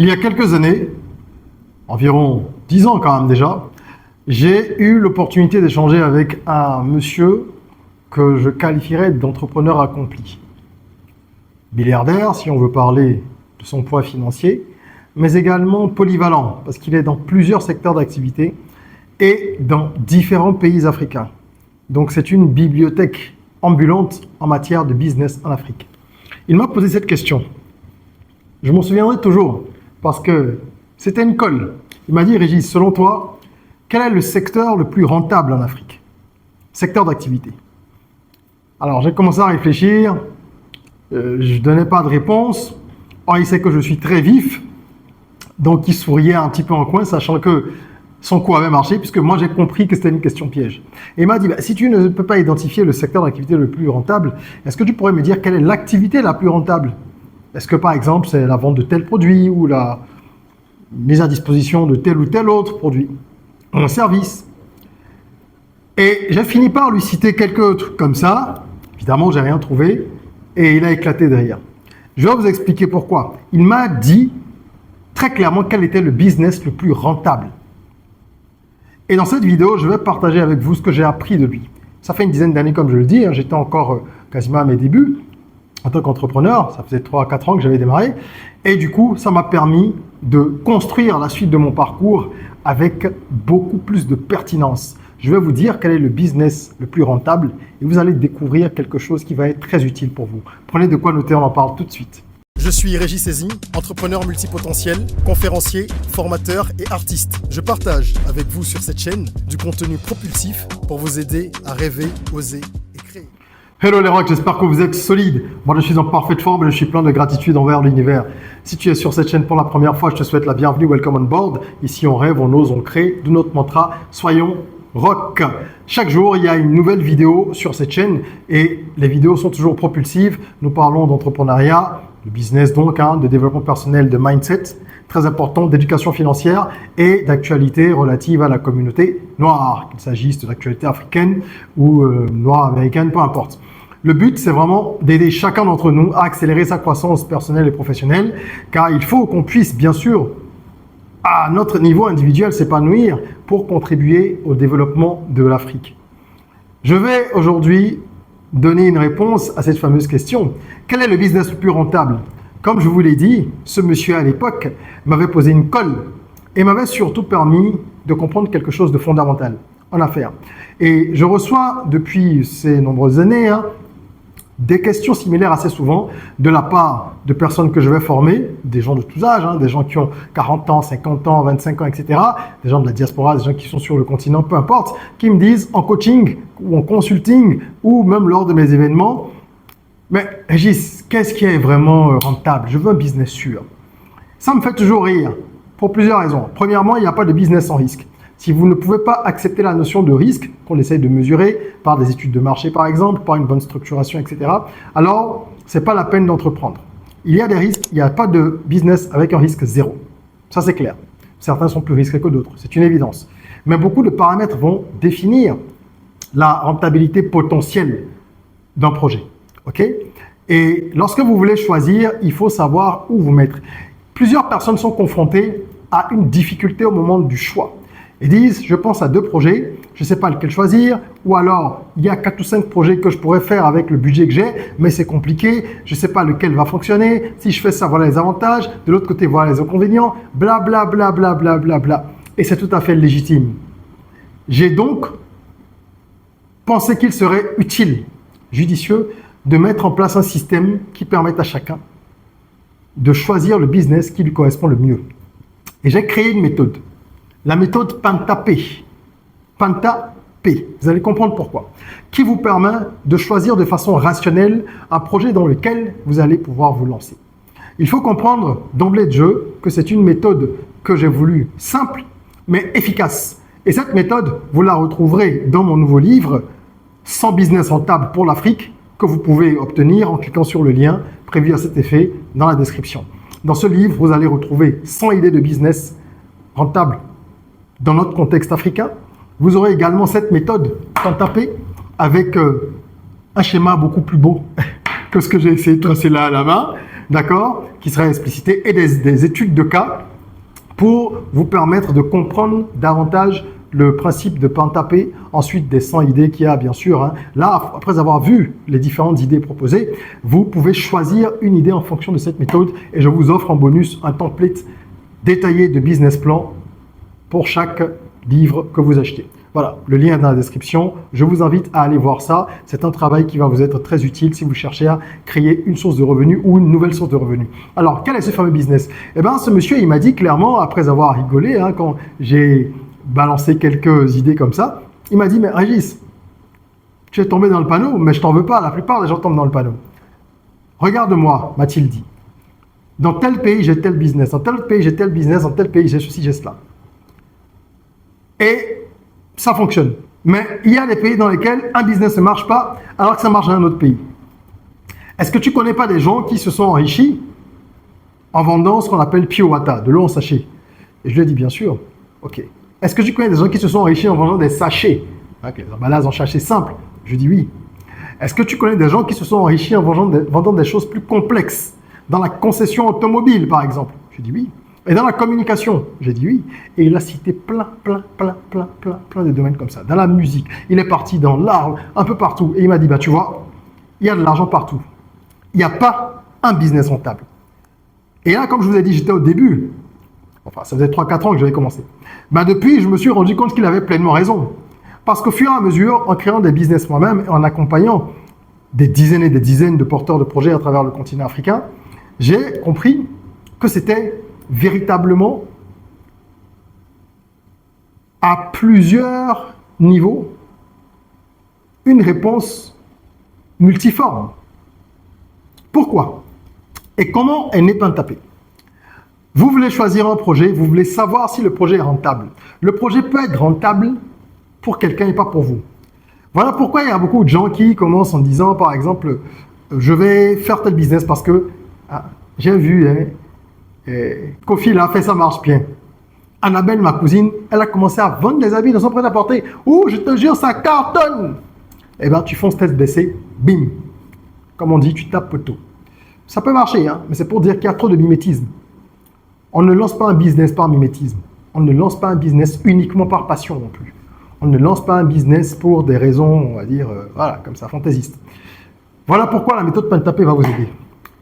Il y a quelques années, environ 10 ans quand même déjà, j'ai eu l'opportunité d'échanger avec un monsieur que je qualifierais d'entrepreneur accompli. Milliardaire, si on veut parler de son poids financier, mais également polyvalent, parce qu'il est dans plusieurs secteurs d'activité et dans différents pays africains. Donc c'est une bibliothèque ambulante en matière de business en Afrique. Il m'a posé cette question. Je m'en souviendrai toujours, parce que c'était une colle. Il m'a dit, Régis, selon toi, quel est le secteur le plus rentable en Afrique? Secteur d'activité. Alors j'ai commencé à réfléchir, je ne donnais pas de réponse. Or, il sait que je suis très vif, donc il souriait un petit peu en coin, sachant que son coup avait marché, puisque moi j'ai compris que c'était une question piège. Et il m'a dit, si tu ne peux pas identifier le secteur d'activité le plus rentable, est-ce que tu pourrais me dire quelle est l'activité la plus rentable? Est-ce que par exemple c'est la vente de tel produit ou la mise à disposition de tel ou tel autre produit, un service? Et j'ai fini par lui citer quelques trucs comme ça. Évidemment, j'ai rien trouvé et il a éclaté derrière. Je vais vous expliquer pourquoi. Il m'a dit très clairement quel était le business le plus rentable. Et dans cette vidéo, je vais partager avec vous ce que j'ai appris de lui. Ça fait une dizaine d'années, comme je le dis, j'étais encore quasiment à mes débuts en tant qu'entrepreneur. Ça faisait 3 à 4 ans que j'avais démarré. Et du coup, ça m'a permis de construire la suite de mon parcours avec beaucoup plus de pertinence. Je vais vous dire quel est le business le plus rentable et vous allez découvrir quelque chose qui va être très utile pour vous. Prenez de quoi noter, on en parle tout de suite. Je suis Régis Sezin, entrepreneur multipotentiel, conférencier, formateur et artiste. Je partage avec vous sur cette chaîne du contenu propulsif pour vous aider à rêver, oser et créer. Hello les rocks, j'espère que vous êtes solides. Moi je suis en parfaite forme et je suis plein de gratitude envers l'univers. Si tu es sur cette chaîne pour la première fois, je te souhaite la bienvenue, welcome on board. Ici on rêve, on ose, on crée. D'où notre mantra, soyons rock. Chaque jour, il y a une nouvelle vidéo sur cette chaîne et les vidéos sont toujours propulsives. Nous parlons d'entrepreneuriat, de business donc, de développement personnel, de mindset, très important, d'éducation financière et d'actualité relative à la communauté noire, qu'il s'agisse de l'actualité africaine ou noire américaine, peu importe. Le but, c'est vraiment d'aider chacun d'entre nous à accélérer sa croissance personnelle et professionnelle, car il faut qu'on puisse, bien sûr, à notre niveau individuel, s'épanouir pour contribuer au développement de l'Afrique. Je vais aujourd'hui donner une réponse à cette fameuse question. Quel est le business le plus rentable? Comme je vous l'ai dit, ce monsieur à l'époque m'avait posé une colle et m'avait surtout permis de comprendre quelque chose de fondamental en affaires. Et je reçois depuis ces nombreuses années des questions similaires assez souvent de la part de personnes que je vais former, des gens de tous âges, des gens qui ont 40 ans, 50 ans, 25 ans, etc., des gens de la diaspora, des gens qui sont sur le continent, peu importe, qui me disent en coaching ou en consulting ou même lors de mes événements, mais Régis, qu'est-ce qui est vraiment rentable? Je veux un business sûr. Ça me fait toujours rire pour plusieurs raisons. Premièrement, il n'y a pas de business sans risque. Si vous ne pouvez pas accepter la notion de risque, qu'on essaye de mesurer par des études de marché par exemple, par une bonne structuration, etc., alors ce n'est pas la peine d'entreprendre. Il y a des risques, il n'y a pas de business avec un risque zéro. Ça c'est clair. Certains sont plus risqués que d'autres, c'est une évidence. Mais beaucoup de paramètres vont définir la rentabilité potentielle d'un projet. Okay? Et lorsque vous voulez choisir, il faut savoir où vous mettre. Plusieurs personnes sont confrontées à une difficulté au moment du choix. Ils disent, je pense à 2 projets, je ne sais pas lequel choisir, ou alors il y a 4 ou 5 projets que je pourrais faire avec le budget que j'ai, mais c'est compliqué, je ne sais pas lequel va fonctionner, si je fais ça, voilà les avantages, de l'autre côté, voilà les inconvénients, bla bla bla bla bla bla bla. Et c'est tout à fait légitime. J'ai donc pensé qu'il serait utile, judicieux, de mettre en place un système qui permette à chacun de choisir le business qui lui correspond le mieux. Et j'ai créé une méthode. La méthode PantaP. PantaP. Vous allez comprendre pourquoi. Qui vous permet de choisir de façon rationnelle un projet dans lequel vous allez pouvoir vous lancer. Il faut comprendre d'emblée de jeu que c'est une méthode que j'ai voulu simple mais efficace. Et cette méthode, vous la retrouverez dans mon nouveau livre 100 business rentables pour l'Afrique que vous pouvez obtenir en cliquant sur le lien prévu à cet effet dans la description. Dans ce livre, vous allez retrouver 100 idées de business rentables dans notre contexte africain. Vous aurez également cette méthode PantaP avec un schéma beaucoup plus beau que ce que j'ai essayé de tracer là à la main. d'accord, qui sera explicité, et des études de cas pour vous permettre de comprendre davantage le principe de Pentapé, ensuite des 100 idées qu'il y a, bien sûr. Hein. Là, après avoir vu les différentes idées proposées, vous pouvez choisir une idée en fonction de cette méthode et je vous offre en bonus un template détaillé de business plan pour chaque livre que vous achetez. Voilà, le lien est dans la description. Je vous invite à aller voir ça. C'est un travail qui va vous être très utile si vous cherchez à créer une source de revenus ou une nouvelle source de revenus. Alors, quel est ce fameux business? Eh bien, ce monsieur, il m'a dit clairement, après avoir rigolé, hein, quand j'ai balancé quelques idées comme ça, il m'a dit, mais Régis, tu es tombé dans le panneau, mais je t'en veux pas. La plupart des gens tombent dans le panneau. Regarde-moi, m'a-t-il dit. Dans tel pays, j'ai tel business. Dans tel pays, j'ai tel business. Dans tel pays, j'ai ceci, j'ai cela. Et ça fonctionne. Mais il y a des pays dans lesquels un business ne marche pas alors que ça marche dans un autre pays. Est-ce que tu ne connais pas des gens qui se sont enrichis en vendant ce qu'on appelle pure water, de l'eau en sachet? Et je lui ai dit bien sûr. Ok. Est-ce que tu connais des gens qui se sont enrichis en vendant des sachets, des emballages en sachet simple? Je lui ai dit oui. Est-ce que tu connais des gens qui se sont enrichis en vendant des choses plus complexes, dans la concession automobile par exemple? Je lui ai dit oui. Et dans la communication, j'ai dit oui. Et il a cité plein de domaines comme ça. Dans la musique, il est parti dans l'art, un peu partout. Et il m'a dit, bah, tu vois, il y a de l'argent partout. Il n'y a pas un business rentable. Et là, comme je vous ai dit, j'étais au début. Enfin, ça faisait 3-4 ans que j'avais commencé. Bah, depuis, je me suis rendu compte qu'il avait pleinement raison. Parce qu'au fur et à mesure, en créant des business moi-même et en accompagnant des dizaines et des dizaines de porteurs de projets à travers le continent africain, j'ai compris que c'était véritablement à plusieurs niveaux une réponse multiforme. Pourquoi? Et comment est né Pentapé? Vous voulez choisir un projet, vous voulez savoir si le projet est rentable. Le projet peut être rentable pour quelqu'un et pas pour vous. Voilà pourquoi il y a beaucoup de gens qui commencent en disant, par exemple, je vais faire tel business parce que j'ai vu, Kofi l'a fait, ça marche bien. Annabelle, ma cousine, elle a commencé à vendre des habits dans son prêt-à-porter. Oh, je te jure, ça cartonne. Eh bien, tu fonces tête baissée, bim. Comme on dit, tu tapes poteau. Ça peut marcher, hein, mais c'est pour dire qu'il y a trop de mimétisme. On ne lance pas un business par mimétisme. On ne lance pas un business uniquement par passion non plus. On ne lance pas un business pour des raisons, on va dire, voilà, comme ça, fantaisistes. Voilà pourquoi la méthode Pentapé va vous aider.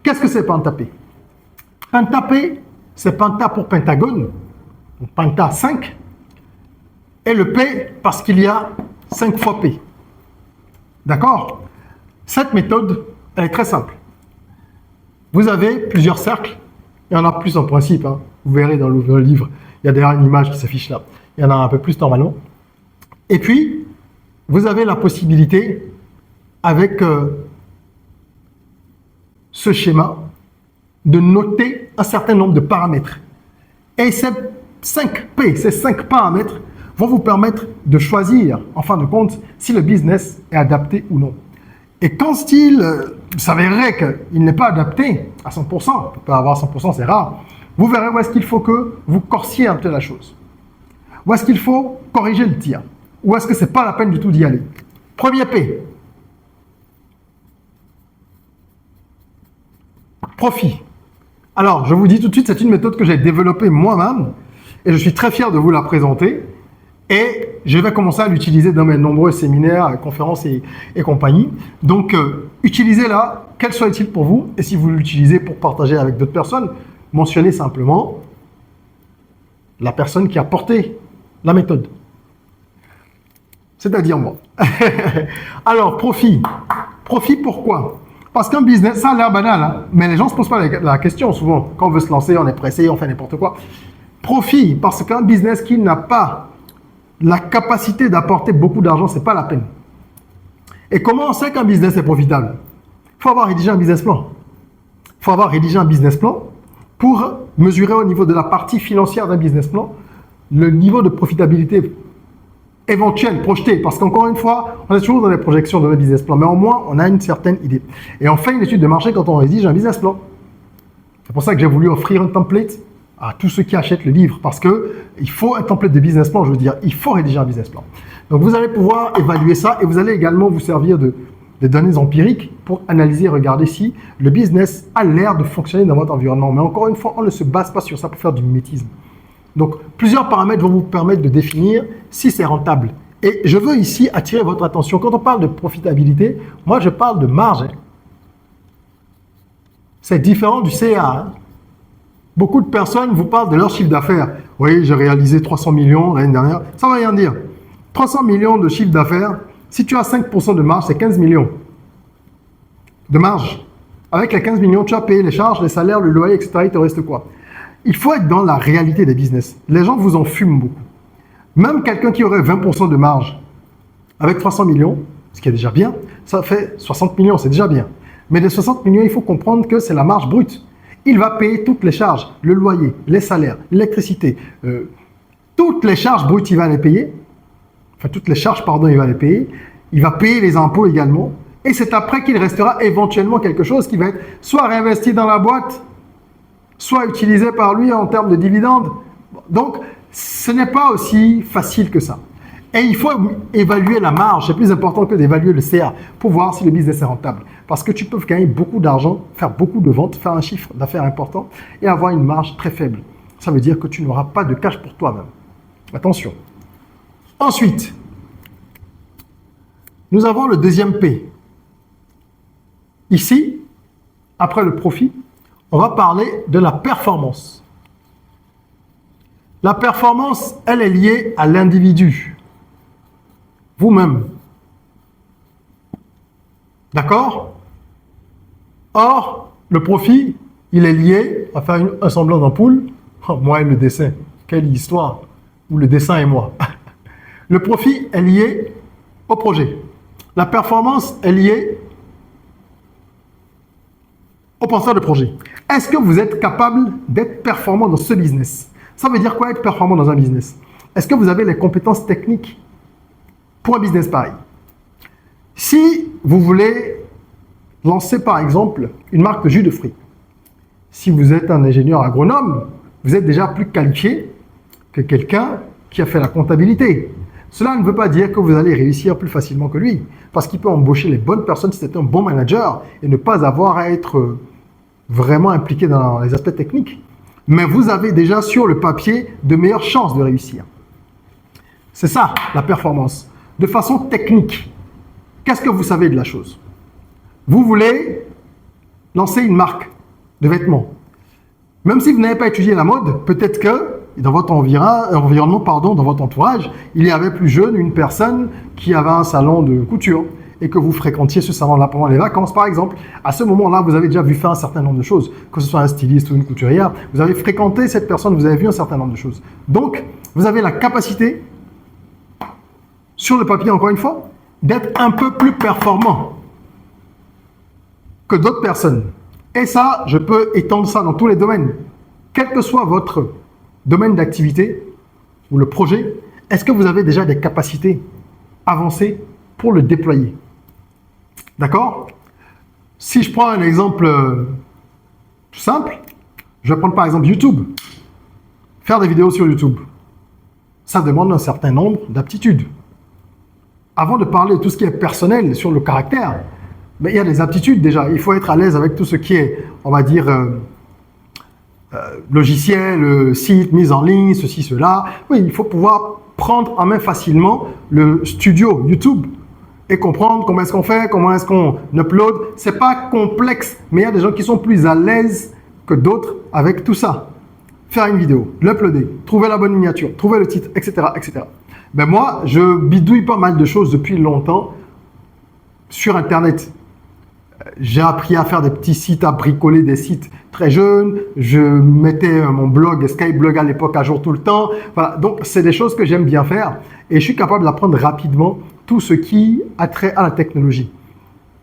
Qu'est-ce que c'est Pentapé? Pentapé, c'est Penta pour Pentagone, Penta 5, et le P parce qu'il y a 5 fois P. D'accord? Cette méthode, elle est très simple. Vous avez plusieurs cercles, il y en a plus en principe, hein. Vous verrez dans le livre, il y a derrière une image qui s'affiche là, il y en a un peu plus normalement. Et puis, vous avez la possibilité, avec ce schéma, de noter un certain nombre de paramètres. Et ces 5 P, ces 5 paramètres, vont vous permettre de choisir, en fin de compte, si le business est adapté ou non. Et quand il s'avérerait qu'il n'est pas adapté à 100%, on peut pas avoir 100%, c'est rare, vous verrez où est-ce qu'il faut que vous corsiez un peu la chose. Où est-ce qu'il faut corriger le tir. Où est-ce que c'est pas la peine du tout d'y aller. Premier P. Profit. Alors, je vous dis tout de suite, c'est une méthode que j'ai développée moi-même et je suis très fier de vous la présenter. Et je vais commencer à l'utiliser dans mes nombreux séminaires, conférences et compagnie. Donc, utilisez-la, qu'elle soit utile pour vous. Et si vous l'utilisez pour partager avec d'autres personnes, mentionnez simplement la personne qui a porté la méthode. C'est-à-dire moi. Alors, profit. Profit pourquoi? Parce qu'un business, ça a l'air banal, hein, mais les gens ne se posent pas la question souvent. Quand on veut se lancer, on est pressé, on fait n'importe quoi. Profit, parce qu'un business qui n'a pas la capacité d'apporter beaucoup d'argent, ce n'est pas la peine. Et comment on sait qu'un business est profitable? Il faut avoir rédigé un business plan. Il faut avoir rédigé un business plan pour mesurer au niveau de la partie financière d'un business plan le niveau de profitabilité éventuel, projeté, parce qu'encore une fois, on est toujours dans les projections de nos business plans, mais au moins, on a une certaine idée. Et on fait une étude de marché quand on rédige un business plan. C'est pour ça que j'ai voulu offrir un template à tous ceux qui achètent le livre, parce que il faut un template de business plan, je veux dire, il faut rédiger un business plan. Donc, vous allez pouvoir évaluer ça et vous allez également vous servir des données empiriques pour analyser et regarder si le business a l'air de fonctionner dans votre environnement. Mais encore une fois, on ne se base pas sur ça pour faire du mimétisme. Donc, plusieurs paramètres vont vous permettre de définir si c'est rentable. Et je veux ici attirer votre attention. Quand on parle de profitabilité, moi, je parle de marge. C'est différent du CA. Beaucoup de personnes vous parlent de leur chiffre d'affaires. Oui, j'ai réalisé 300 millions l'année dernière. Ça ne va rien dire. 300 millions de chiffre d'affaires, si tu as 5% de marge, c'est 15 millions de marge. Avec les 15 millions, tu as payé les charges, les salaires, le loyer, etc. Il te reste quoi? Il faut être dans la réalité des business. Les gens vous en fument beaucoup. Même quelqu'un qui aurait 20% de marge avec 300 millions, ce qui est déjà bien, ça fait 60 millions, c'est déjà bien. Mais les 60 millions, il faut comprendre que c'est la marge brute. Il va payer toutes les charges, le loyer, les salaires, l'électricité, toutes les charges brutes, il va les payer. Enfin, toutes les charges, pardon, il va les payer. Il va payer les impôts également. Et c'est après qu'il restera éventuellement quelque chose qui va être soit réinvesti dans la boîte, soit utilisé par lui en termes de dividendes. Donc, ce n'est pas aussi facile que ça. Et il faut évaluer la marge. C'est plus important que d'évaluer le CA pour voir si le business est rentable. Parce que tu peux gagner beaucoup d'argent, faire beaucoup de ventes, faire un chiffre d'affaires important et avoir une marge très faible. Ça veut dire que tu n'auras pas de cash pour toi-même. Attention. Ensuite, nous avons le deuxième P. Ici, après le profit, on va parler de la performance. La performance, elle est liée à l'individu. Vous-même. D'accord? Or, le profit, il est lié à faire un semblant d'ampoule. Oh, moi et le dessin. Quelle histoire. Ou le dessin et moi. Le profit est lié au projet. La performance est liée au penseur de projet. Est-ce que vous êtes capable d'être performant dans ce business? Ça veut dire quoi être performant dans un business? Est-ce que vous avez les compétences techniques pour un business pareil? Si vous voulez lancer par exemple une marque de jus de fruits, si vous êtes un ingénieur agronome, vous êtes déjà plus qualifié que quelqu'un qui a fait la comptabilité. Cela ne veut pas dire que vous allez réussir plus facilement que lui, parce qu'il peut embaucher les bonnes personnes si c'est un bon manager et ne pas avoir à être vraiment impliqué dans les aspects techniques. Mais vous avez déjà sur le papier de meilleures chances de réussir. C'est ça, la performance. De façon technique, qu'est-ce que vous savez de la chose? Vous voulez lancer une marque de vêtements. Même si vous n'avez pas étudié la mode, peut-être que dans votre environnement, dans votre entourage, il y avait plus jeune une personne qui avait un salon de couture et que vous fréquentiez ce salon-là pendant les vacances, par exemple. À ce moment-là, vous avez déjà vu faire un certain nombre de choses, que ce soit un styliste ou une couturière. Vous avez fréquenté cette personne, vous avez vu un certain nombre de choses. Donc, vous avez la capacité, sur le papier encore une fois, d'être un peu plus performant que d'autres personnes. Et ça, je peux étendre ça dans tous les domaines. Quel que soit votre domaine d'activité ou le projet, est-ce que vous avez déjà des capacités avancées pour le déployer? D'accord? Si je prends un exemple tout simple, je vais prendre par exemple YouTube. Faire des vidéos sur YouTube, ça demande un certain nombre d'aptitudes. Avant de parler de tout ce qui est personnel sur le caractère, mais il y a des aptitudes déjà. Il faut être à l'aise avec tout ce qui est, on va dire, logiciel, site, mise en ligne, ceci, cela. Oui, il faut pouvoir prendre en main facilement le studio YouTube et comprendre comment est-ce qu'on fait, comment est-ce qu'on upload. C'est pas complexe, mais il y a des gens qui sont plus à l'aise que d'autres avec tout ça. Faire une vidéo, l'uploader, trouver la bonne miniature, trouver le titre, etc., etc. Ben moi, je bidouille pas mal de choses depuis longtemps sur Internet. J'ai appris à faire des petits sites, à bricoler des sites très jeunes. Je mettais mon blog, Skyblog à l'époque, à jour tout le temps. Voilà. Donc, c'est des choses que j'aime bien faire et je suis capable d'apprendre rapidement tout ce qui a trait à la technologie.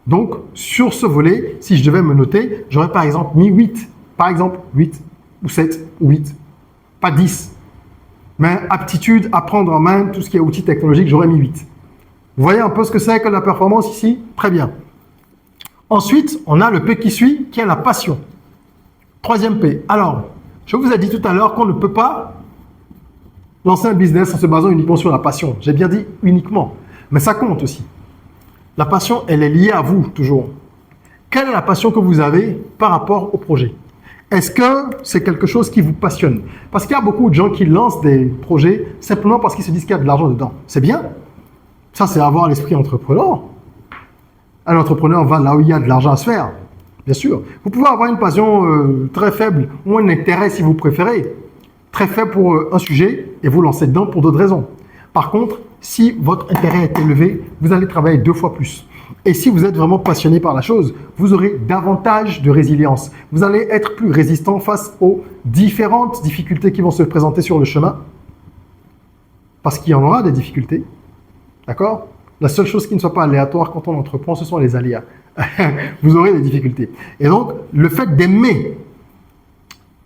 Donc, sur ce volet, si je devais me noter, j'aurais par exemple mis 8. Par exemple, 8 ou 7 ou 8. Pas 10. Mais aptitude à prendre en main tout ce qui est outils technologiques, j'aurais mis 8. Vous voyez un peu ce que c'est que la performance ici? Très bien. Ensuite, on a le P qui suit, qui est la passion. Troisième P. Alors, je vous ai dit tout à l'heure qu'on ne peut pas lancer un business en se basant uniquement sur la passion. J'ai bien dit uniquement, mais ça compte aussi. La passion, elle est liée à vous, toujours. Quelle est la passion que vous avez par rapport au projet? Est-ce que c'est quelque chose qui vous passionne? Parce qu'il y a beaucoup de gens qui lancent des projets simplement parce qu'ils se disent qu'il y a de l'argent dedans. C'est bien. Ça, c'est avoir l'esprit entrepreneur. Un entrepreneur va là où il y a de l'argent à se faire. Bien sûr. Vous pouvez avoir une passion très faible ou un intérêt, si vous préférez, très faible pour un sujet et vous lancez dedans pour d'autres raisons. Par contre, si votre intérêt est élevé, vous allez travailler 2 fois plus. Et si vous êtes vraiment passionné par la chose, vous aurez davantage de résilience. Vous allez être plus résistant face aux différentes difficultés qui vont se présenter sur le chemin. Parce qu'il y en aura des difficultés. D'accord? La seule chose qui ne soit pas aléatoire quand on entreprend, ce sont les aléas. Vous aurez des difficultés. Et donc, le fait d'aimer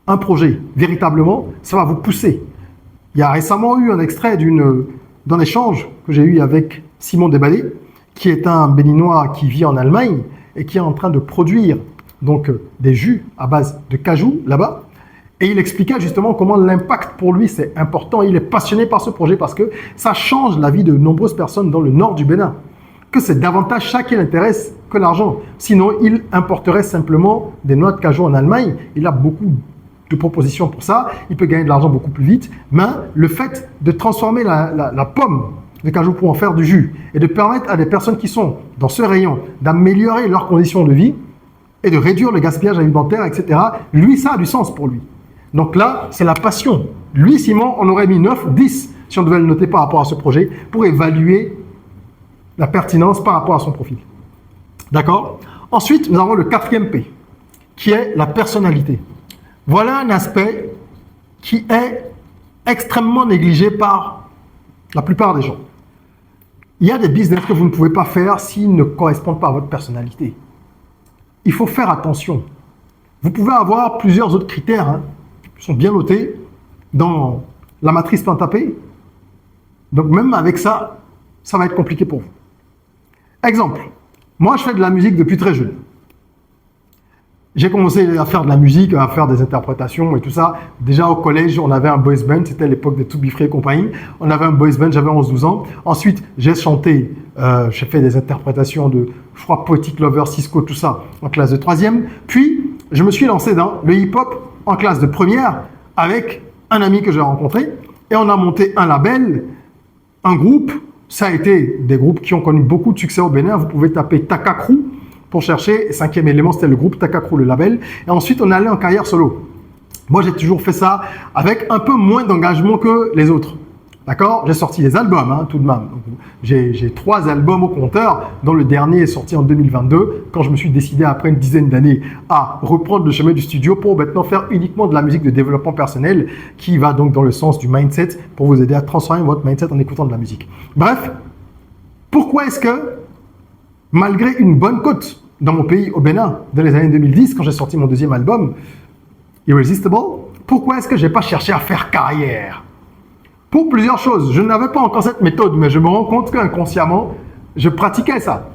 un projet, véritablement, ça va vous pousser. Il y a récemment eu un extrait d'un échange que j'ai eu avec Simon Desbalais, qui est un Béninois qui vit en Allemagne et qui est en train de produire donc des jus à base de cajou là-bas. Et il expliquait justement comment l'impact pour lui c'est important. Il est passionné par ce projet parce que ça change la vie de nombreuses personnes dans le nord du Bénin. Que c'est davantage ça qui l'intéresse que l'argent. Sinon, il importerait simplement des noix de cajou en Allemagne. Il a beaucoup de propositions pour ça. Il peut gagner de l'argent beaucoup plus vite. Mais le fait de transformer la pomme de cajou pour en faire du jus et de permettre à des personnes qui sont dans ce rayon d'améliorer leurs conditions de vie et de réduire le gaspillage alimentaire, etc., lui, ça a du sens pour lui. Donc là, c'est la passion. Lui, Simon, on aurait mis 9 ou 10 si on devait le noter par rapport à ce projet pour évaluer la pertinence par rapport à son profil. D'accord? Ensuite, nous avons le 4e P, qui est la personnalité. Voilà un aspect qui est extrêmement négligé par la plupart des gens. Il y a des business que vous ne pouvez pas faire s'ils ne correspondent pas à votre personnalité. Il faut faire attention. Vous pouvez avoir plusieurs autres critères qui sont bien notés dans la matrice Pentapé. Donc même avec ça, ça va être compliqué pour vous. Exemple, moi je fais de la musique depuis très jeune. J'ai commencé à faire de la musique, à faire des interprétations et tout ça. Déjà au collège, on avait un boys band, c'était l'époque de To Be Free et compagnie. On avait un boys band, j'avais 11-12 ans. Ensuite, j'ai chanté, j'ai fait des interprétations de, je crois, Poetic Lover, Cisco, tout ça, en classe de 3e. Puis, je me suis lancé dans le hip-hop en classe de 1re avec un ami que j'ai rencontré. Et on a monté un label, un groupe. Ça a été des groupes qui ont connu beaucoup de succès au Bénin. Vous pouvez taper Taka Crew pour chercher. 5e élément, c'était le groupe Taka Crew, le label. Et ensuite, on est allé en carrière solo. Moi, j'ai toujours fait ça avec un peu moins d'engagement que les autres. D'accord? J'ai sorti des albums, tout de même. J'ai 3 albums au compteur, dont le dernier est sorti en 2022, quand je me suis décidé, après une dizaine d'années, à reprendre le chemin du studio pour maintenant faire uniquement de la musique de développement personnel, qui va donc dans le sens du mindset, pour vous aider à transformer votre mindset en écoutant de la musique. Bref, pourquoi est-ce que, malgré une bonne cote dans mon pays, au Bénin, dans les années 2010, quand j'ai sorti mon 2e album, Irresistible, pourquoi est-ce que je n'ai pas cherché à faire carrière? Pour plusieurs choses. Je n'avais pas encore cette méthode, mais je me rends compte qu'inconsciemment, je pratiquais ça.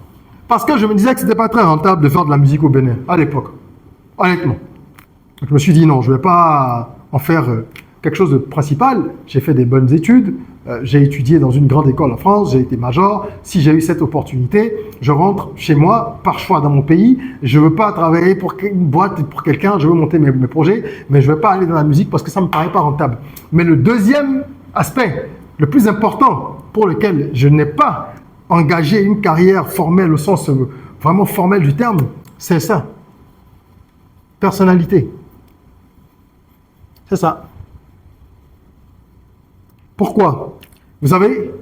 Parce que je me disais que ce n'était pas très rentable de faire de la musique au Bénin, à l'époque. Honnêtement. Donc, je me suis dit non, je ne vais pas en faire quelque chose de principal. J'ai fait des bonnes études. J'ai étudié dans une grande école en France. J'ai été major. Si j'ai eu cette opportunité, je rentre chez moi, par choix dans mon pays. Je ne veux pas travailler pour une boîte, pour quelqu'un. Je veux monter mes projets, mais je ne vais pas aller dans la musique parce que ça ne me paraît pas rentable. Mais le deuxième aspect, le plus important pour lequel je n'ai pas engagé une carrière formelle au sens vraiment formel du terme, c'est ça. Personnalité. C'est ça. Pourquoi? Vous savez,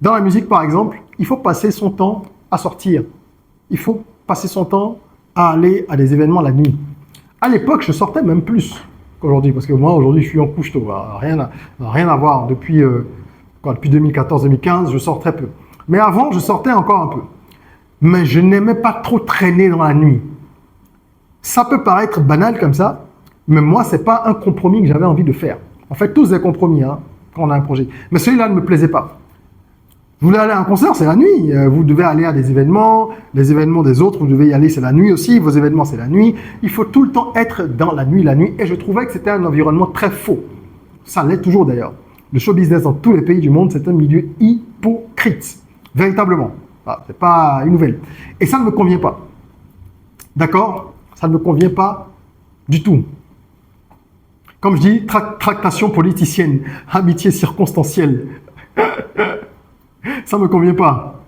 dans la musique par exemple, il faut passer son temps à sortir. Il faut passer son temps à aller à des événements la nuit. À l'époque, je sortais même plus qu'aujourd'hui, parce que moi aujourd'hui je suis en couche tôt, rien à voir. Depuis 2014-2015, je sors très peu. Mais avant, je sortais encore un peu. Mais je n'aimais pas trop traîner dans la nuit. Ça peut paraître banal comme ça, mais moi, ce n'est pas un compromis que j'avais envie de faire. En fait, tous des compromis quand on a un projet. Mais celui-là ne me plaisait pas. Vous voulez aller à un concert, c'est la nuit. Vous devez aller à des événements, les événements des autres, vous devez y aller, c'est la nuit aussi. Vos événements, c'est la nuit. Il faut tout le temps être dans la nuit. Et je trouvais que c'était un environnement très faux. Ça l'est toujours d'ailleurs. Le show business dans tous les pays du monde, c'est un milieu hypocrite. Véritablement. Voilà, c'est pas une nouvelle. Et ça ne me convient pas. D'accord? Ça ne me convient pas du tout. Comme je dis, tractation politicienne, amitié circonstancielle. Ça ne me convient pas.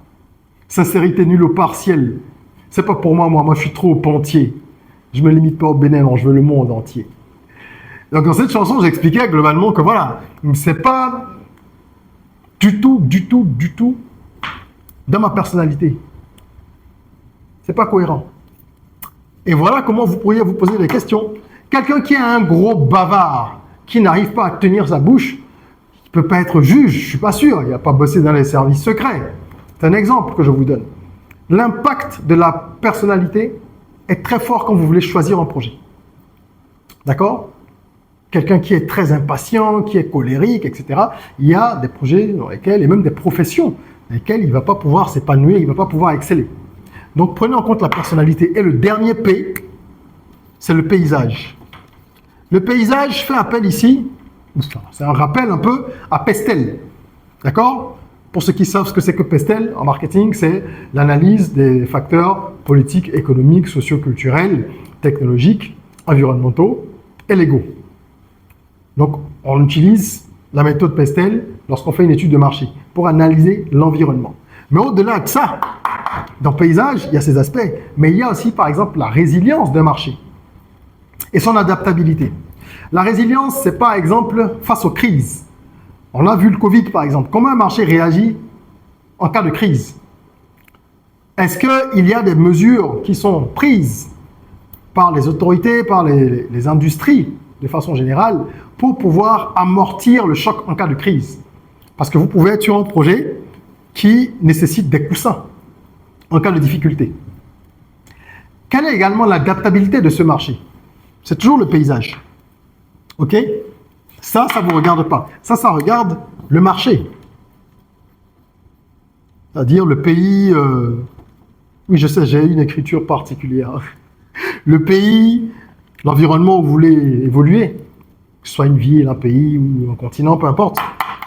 Sincérité nulle au partiel. C'est pas pour moi, moi je suis trop entier. Je me limite pas au Bénin, non, je veux le monde entier. Donc dans cette chanson, j'expliquais globalement que voilà, c'est pas du tout dans ma personnalité. C'est pas cohérent. Et voilà comment vous pourriez vous poser des questions. Quelqu'un qui est un gros bavard, qui n'arrive pas à tenir sa bouche, il ne peut pas être juge, je ne suis pas sûr, il n'a pas bossé dans les services secrets. C'est un exemple que je vous donne. L'impact de la personnalité est très fort quand vous voulez choisir un projet. D'accord? Quelqu'un qui est très impatient, qui est colérique, etc. Il y a des projets dans lesquels, et même des professions dans lesquelles il ne va pas pouvoir s'épanouir, il ne va pas pouvoir exceller. Donc prenez en compte la personnalité. Et le dernier P, c'est le paysage. Le paysage fait appel ici, c'est un rappel un peu à Pestel. D'accord? Pour ceux qui savent ce que c'est que Pestel en marketing, c'est l'analyse des facteurs politiques, économiques, socio-culturels, technologiques, environnementaux et légaux. Donc, on utilise la méthode Pestel lorsqu'on fait une étude de marché pour analyser l'environnement. Mais au-delà de ça, dans le paysage, il y a ces aspects, mais il y a aussi, par exemple, la résilience d'un marché et son adaptabilité. La résilience, c'est par exemple face aux crises. On a vu le Covid, par exemple. Comment un marché réagit en cas de crise? Est-ce qu'il y a des mesures qui sont prises par les autorités, par les industries, de façon générale, pour pouvoir amortir le choc en cas de crise? Parce que vous pouvez être sur un projet qui nécessite des coussins en cas de difficulté. Quelle est également l'adaptabilité de ce marché? C'est toujours le paysage. OK? Ça ne vous regarde pas. Ça regarde le marché. C'est-à-dire le pays... Oui, je sais, j'ai une écriture particulière. Le pays, l'environnement où vous voulez évoluer, que ce soit une ville, un pays ou un continent, peu importe.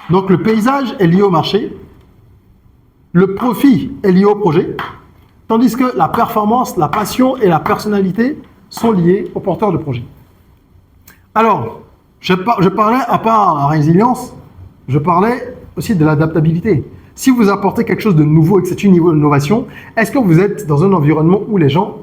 Donc le paysage est lié au marché. Le profit est lié au projet. Tandis que la performance, la passion et la personnalité sont liées au porteur de projet. Alors, je parlais, à part la résilience, je parlais aussi de l'adaptabilité. Si vous apportez quelque chose de nouveau et que c'est une innovation, est-ce que vous êtes dans un environnement où les gens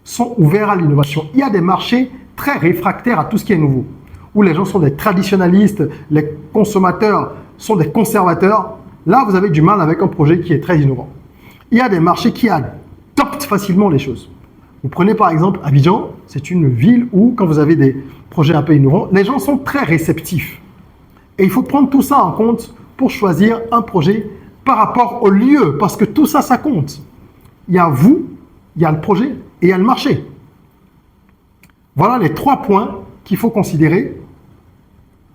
sont ouverts à l'innovation? Il y a des marchés très réfractaires à tout ce qui est nouveau, où les gens sont des traditionalistes, les consommateurs sont des conservateurs. Là, vous avez du mal avec un projet qui est très innovant. Il y a des marchés qui adoptent facilement les choses. Vous prenez par exemple Abidjan, c'est une ville où, quand vous avez des projets un peu innovants, les gens sont très réceptifs. Et il faut prendre tout ça en compte pour choisir un projet par rapport au lieu, parce que tout ça, ça compte. Il y a vous, il y a le projet et il y a le marché. Voilà les 3 points qu'il faut considérer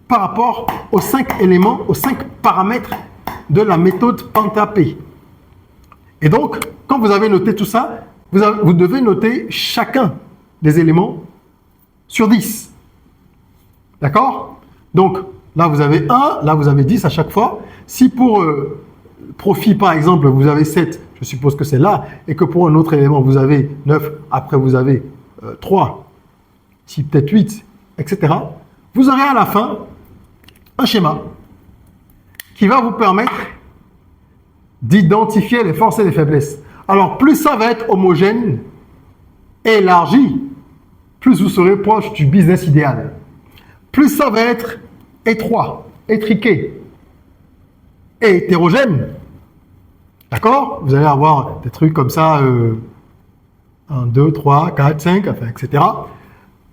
par rapport aux 5 éléments, aux 5 paramètres de la méthode Penta-P. Et donc, quand vous avez noté tout ça, vous devez noter chacun des éléments sur 10. D'accord? Donc, là, vous avez 1, là, vous avez 10 à chaque fois. Si pour profit, par exemple, vous avez 7, je suppose que c'est là, et que pour un autre élément, vous avez 9, après vous avez 3, si peut-être 8, etc. Vous aurez à la fin un schéma qui va vous permettre d'identifier les forces et les faiblesses. Alors, plus ça va être homogène et élargi, plus vous serez proche du business idéal. Plus ça va être étroit, étriqué et hétérogène, d'accord? Vous allez avoir des trucs comme ça, 1, 2, 3, 4, 5, enfin, etc.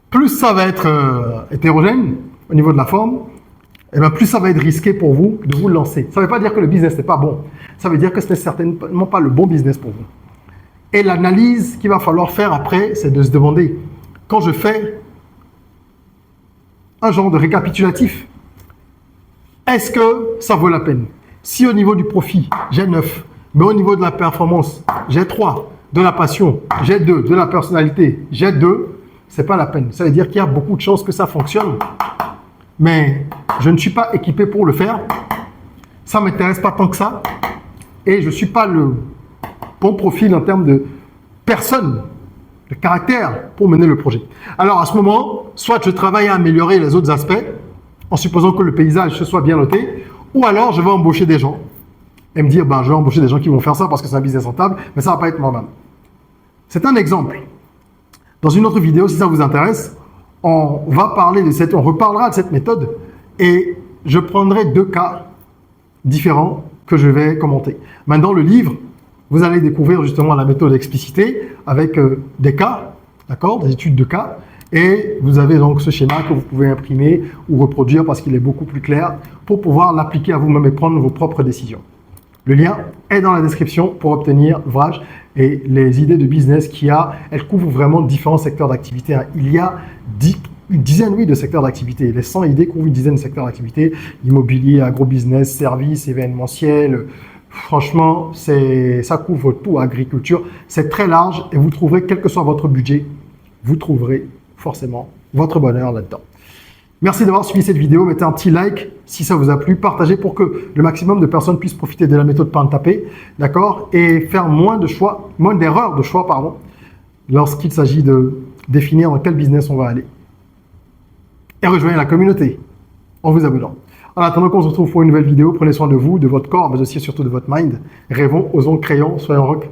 Plus ça va être hétérogène au niveau de la forme, et bien plus ça va être risqué pour vous de vous lancer. Ça ne veut pas dire que le business n'est pas bon. Ça veut dire que ce n'est certainement pas le bon business pour vous. Et l'analyse qu'il va falloir faire après, c'est de se demander, quand je fais un genre de récapitulatif, est-ce que ça vaut la peine? Si au niveau du profit, j'ai 9, mais au niveau de la performance, j'ai 3, de la passion, j'ai 2, de la personnalité, j'ai 2, c'est pas la peine. Ça veut dire qu'il y a beaucoup de chances que ça fonctionne, mais je ne suis pas équipé pour le faire. Ça ne m'intéresse pas tant que ça. Et je ne suis pas bon profil en termes de personne, de caractère pour mener le projet. Alors à ce moment, soit je travaille à améliorer les autres aspects, en supposant que le paysage se soit bien noté, ou alors je vais embaucher des gens et me dire, ben, je vais embaucher des gens qui vont faire ça parce que c'est un business rentable, mais ça ne va pas être moi-même. C'est un exemple. Dans une autre vidéo, si ça vous intéresse, on reparlera de cette méthode et je prendrai 2 cas différents que je vais commenter. Maintenant, le livre, vous allez découvrir justement la méthode explicitée avec des cas, d'accord, des études de cas, et vous avez donc ce schéma que vous pouvez imprimer ou reproduire parce qu'il est beaucoup plus clair pour pouvoir l'appliquer à vous-même et prendre vos propres décisions. Le lien est dans la description pour obtenir l'ouvrage et les idées de business qu'il y a. Elles couvrent vraiment différents secteurs d'activité. Il y a une dizaine, oui, de secteurs d'activité. Les 100 idées couvrent une dizaine de secteurs d'activité. Immobilier, agrobusiness, services, événementiel. Franchement, ça couvre tout, agriculture. C'est très large et vous trouverez, quel que soit votre budget, vous trouverez forcément votre bonheur là-dedans. Merci d'avoir suivi cette vidéo. Mettez un petit like si ça vous a plu. Partagez pour que le maximum de personnes puissent profiter de la méthode pain tapé, d'accord, et faire moins d'erreurs de choix, pardon, lorsqu'il s'agit de définir dans quel business on va aller. Et rejoignez la communauté en vous abonnant. En attendant qu'on se retrouve pour une nouvelle vidéo, prenez soin de vous, de votre corps, mais aussi et surtout de votre mind. Rêvons, osons, créons, soyons rock.